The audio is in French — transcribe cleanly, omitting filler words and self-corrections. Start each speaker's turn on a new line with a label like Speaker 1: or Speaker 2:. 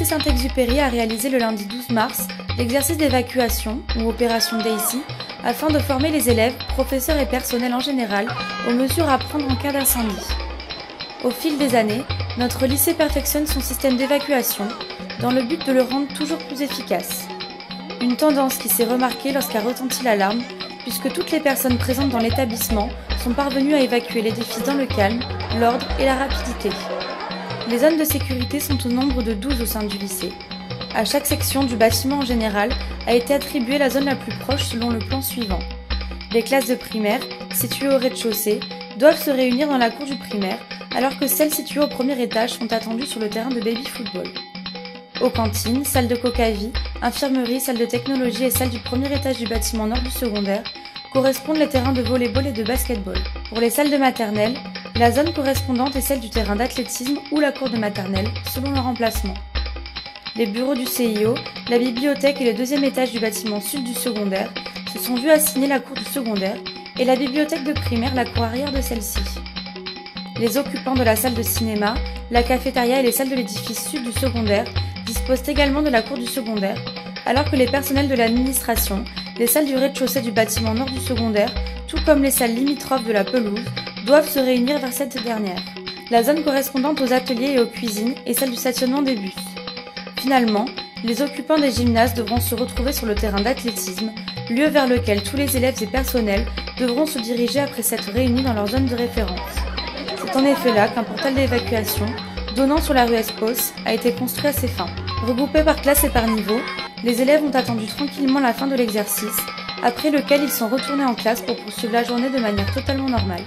Speaker 1: lycée Saint-Exupéry a réalisé le lundi 12 mars l'exercice d'évacuation, ou opération Daisy, afin de former les élèves, professeurs et personnel en général aux mesures à prendre en cas d'incendie. Au fil des années, notre lycée perfectionne son système d'évacuation dans le but de le rendre toujours plus efficace. Une tendance qui s'est remarquée lorsqu'a retenti l'alarme, puisque toutes les personnes présentes dans l'établissement sont parvenues à évacuer l'édifice dans le calme, l'ordre et la rapidité. Les zones de sécurité sont au nombre de 12 au sein du lycée. À chaque section du bâtiment en général a été attribuée la zone la plus proche selon le plan suivant. Les classes de primaire, situées au rez-de-chaussée, doivent se réunir dans la cour du primaire, alors que celles situées au premier étage sont attendues sur le terrain de baby-football. Aux cantines, salles de coca-vie, infirmerie, salle de technologie et salle du premier étage du bâtiment nord du secondaire correspondent les terrains de volley-ball et de basket-ball. Pour les salles de maternelle, la zone correspondante est celle du terrain d'athlétisme ou la cour de maternelle, selon leur emplacement. Les bureaux du CIO, la bibliothèque et le deuxième étage du bâtiment sud du secondaire se sont vus assigner la cour du secondaire et la bibliothèque de primaire la cour arrière de celle-ci. Les occupants de la salle de cinéma, la cafétéria et les salles de l'édifice sud du secondaire disposent également de la cour du secondaire, alors que les personnels de l'administration, les salles du rez-de-chaussée du bâtiment nord du secondaire, tout comme les salles limitrophes de la pelouse, doivent se réunir vers cette dernière. La zone correspondante aux ateliers et aux cuisines est celle du stationnement des bus. Finalement, les occupants des gymnases devront se retrouver sur le terrain d'athlétisme, lieu vers lequel tous les élèves et personnels devront se diriger après s'être réunis dans leur zone de référence. C'est en effet là qu'un portail d'évacuation, donnant sur la rue Espos, a été construit à ces fins. Regroupés par classe et par niveau, les élèves ont attendu tranquillement la fin de l'exercice, après lequel ils sont retournés en classe pour poursuivre la journée de manière totalement normale.